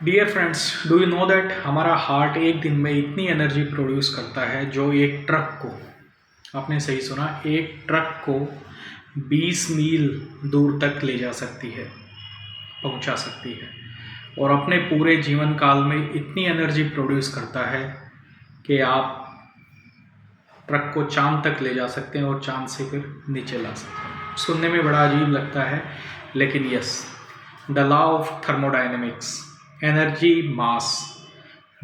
Dear friends, do you know that हमारा heart एक दिन में इतनी एनर्जी प्रोड्यूस करता है जो एक ट्रक को, आपने सही सुना, एक ट्रक को 20 मील दूर तक ले जा सकती है, पहुंचा सकती है। और अपने पूरे जीवन काल में इतनी एनर्जी प्रोड्यूस करता है कि आप ट्रक को चांद तक ले जा सकते हैं और चांद से फिर नीचे ला सकते हैं। सुनने में बड़ा अजीब लगता है, लेकिन yes, the law of thermodynamics, energy mass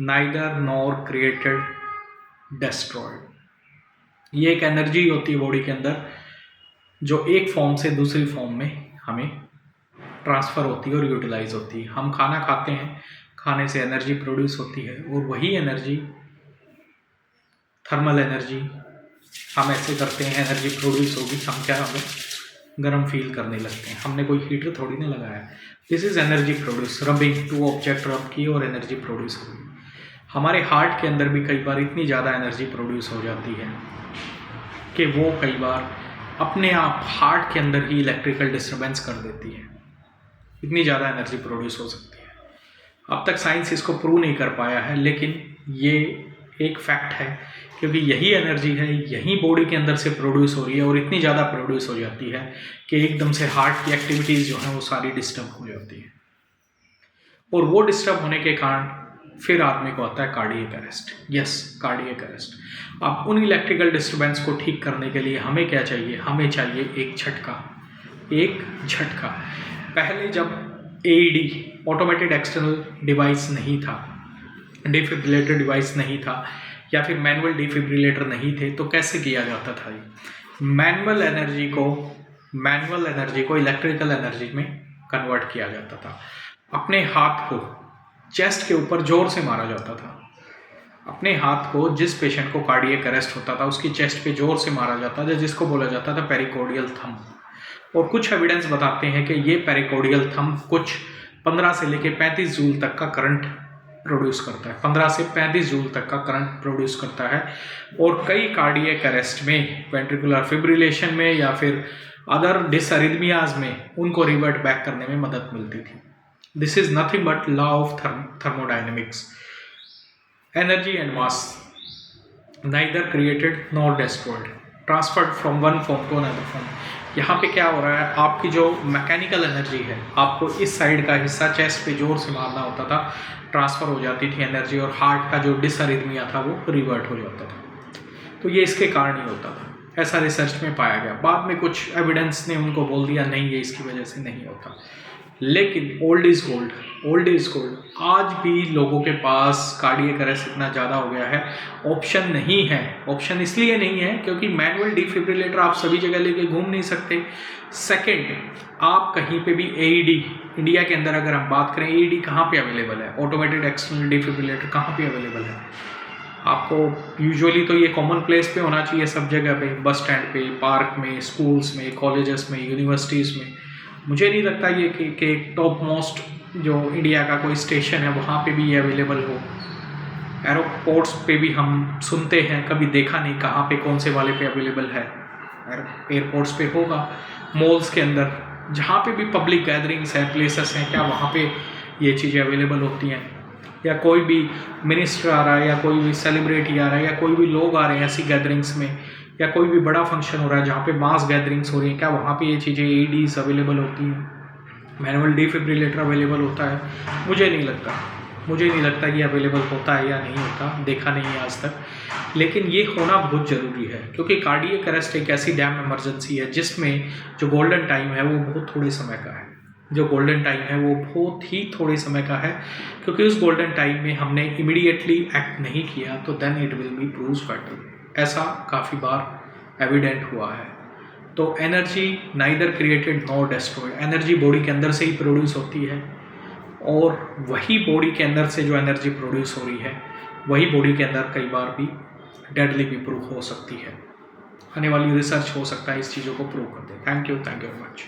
neither nor created destroyed. ये एक एनर्जी होती है बॉडी के अंदर जो एक फॉर्म से दूसरी फॉर्म में हमें ट्रांसफ़र होती है और यूटिलाइज होती है। हम खाना खाते हैं, खाने से एनर्जी प्रोड्यूस होती है और वही एनर्जी, थर्मल एनर्जी, हम ऐसे करते हैं एनर्जी प्रोड्यूस होगी, हम क्या, हमें गर्म फील करने लगते हैं। हमने कोई हीटर थोड़ी ना लगाया है। This is energy produce. Rubbing, two object rub की और एनर्जी प्रोड्यूस होगी। हमारे हार्ट के अंदर भी कई बार इतनी ज़्यादा एनर्जी प्रोड्यूस हो जाती है कि वो कई बार अपने आप हार्ट के अंदर ही इलेक्ट्रिकल डिस्टर्बेंस कर देती है। इतनी ज़्यादा एनर्जी प्रोड्यूस हो सकती है। अब तक साइंस इसको प्रूव नहीं कर पाया है, लेकिन ये एक फैक्ट है, क्योंकि यही एनर्जी है, यही बॉडी के अंदर से प्रोड्यूस हो रही है और इतनी ज़्यादा प्रोड्यूस हो जाती है कि एकदम से हार्ट की एक्टिविटीज़ जो हैं वो सारी डिस्टर्ब हो जाती है। और वो डिस्टर्ब होने के कारण फिर आदमी को आता है cardiac arrest. Yes, cardiac arrest. अब उन इलेक्ट्रिकल डिस्टर्बेंस को ठीक करने के लिए हमें क्या चाहिए? हमें चाहिए एक झटका, एक झटका। पहले जब एईडी, ऑटोमेटेड एक्सटर्नल डिवाइस नहीं था, डिफिब्रिलेटर डिवाइस नहीं था, या फिर मैनुअल डिफिब्रिलेटर नहीं थे, तो कैसे किया जाता था? मैनुअल एनर्जी को इलेक्ट्रिकल एनर्जी में कन्वर्ट किया जाता था। अपने हाथ को चेस्ट के ऊपर जोर से मारा जाता था। अपने हाथ को, जिस पेशेंट को कार्डियक अरेस्ट होता था, उसकी चेस्ट पे जोर से मारा जाता था, जिसको बोला जाता था पेरिकोर्डियल थंब। और कुछ एविडेंस बताते हैं कि ये पेरिकोर्डियल थंब कुछ 15 से लेकर 35 जूल तक का करंट प्रोड्यूस करता है। 15 से 35 जूल तक का करंट प्रोड्यूस करता है। और कई कार्डियक अरेस्ट में, वेंट्रिकुलर फिब्रिलेशन में या फिर अदर डिसअरिथमियाज में उनको रिवर्ट बैक करने में मदद मिलती थी। This is nothing but law of thermodynamics. Energy and mass neither created nor destroyed, transferred from one form to another form. यहाँ पे क्या हो रहा है? आपकी जो मैकेनिकल एनर्जी है, आपको इस साइड का हिस्सा चेस्ट पे जोर से मारना होता था, ट्रांसफ़र हो जाती थी एनर्जी, और हार्ट का जो डिसअरिथमिया था वो रिवर्ट हो जाता था। तो ये इसके कारण ही होता था, ऐसा रिसर्च में पाया गया। बाद में कुछ एविडेंस ने उनको बोल दिया नहीं, ये इसकी वजह से नहीं होता। लेकिन old is gold, old is gold. आज भी लोगों के पास कार्डियक अरेस्ट इतना ज़्यादा हो गया है, ऑप्शन नहीं है। ऑप्शन इसलिए नहीं है क्योंकि मैनुअल डिफिब्रिलेटर आप सभी जगह लेके घूम नहीं सकते। सेकंड, आप कहीं पे भी एईडी, इंडिया के अंदर अगर हम बात करें, एईडी कहाँ पे अवेलेबल है? ऑटोमेटेड एक्सटर्नल डिफिब्रिलेटर कहाँ पे अवेलेबल है? आपको यूजुअली तो ये कॉमन प्लेस पे होना चाहिए, सब जगह पे, बस स्टैंड पे, पार्क में, स्कूल्स में, कॉलेजेस में, यूनिवर्सिटीज़ में। मुझे नहीं लगता ये कि टॉप मोस्ट जो इंडिया का कोई स्टेशन है वहाँ पे भी ये अवेलेबल हो। एयरपोर्ट्स पे भी हम सुनते हैं, कभी देखा नहीं कहाँ पे, कौन से वाले पे अवेलेबल है। एयरपोर्ट्स पे होगा, मॉल्स के अंदर, जहाँ पे भी पब्लिक गैदरिंग्स हैं, प्लेसेस हैं, क्या वहाँ पे ये चीज़ें अवेलेबल होती हैं? या कोई भी मिनिस्टर आ रहा है, या कोई भी सेलिब्रिटी आ रहा है, या कोई भी लोग आ रहे हैं ऐसी गैदरिंग्स में, या कोई भी बड़ा फंक्शन हो रहा है जहाँ पे मास गैदरिंग्स हो रही हैं, क्या वहाँ पे ये चीज़ें एईडीज अवेलेबल होती हैं? मैनुअल डिफिब्रिलेटर अवेलेबल होता है? मुझे नहीं लगता ये अवेलेबल होता है या नहीं होता, देखा नहीं है आज तक। लेकिन ये होना बहुत ज़रूरी है, क्योंकि कार्डियक अरेस्ट एक ऐसी डैम इमरजेंसी है जिसमें जो गोल्डन टाइम है वो बहुत थोड़े समय का है। जो गोल्डन टाइम है वो बहुत ही थोड़े समय का है, क्योंकि उस गोल्डन टाइम में हमने इमीडिएटली एक्ट नहीं किया तो then it will be prove fatal. ऐसा काफ़ी बार एविडेंट हुआ है। तो energy neither created nor destroyed. Energy body के अंदर से ही प्रोड्यूस होती है, और वही बॉडी के अंदर से जो एनर्जी प्रोड्यूस हो रही है वही बॉडी के अंदर कई बार भी डेडली भी प्रूव हो सकती है। आने वाली रिसर्च हो सकता है इस चीज़ों को प्रूव कर दे। Thank you very much.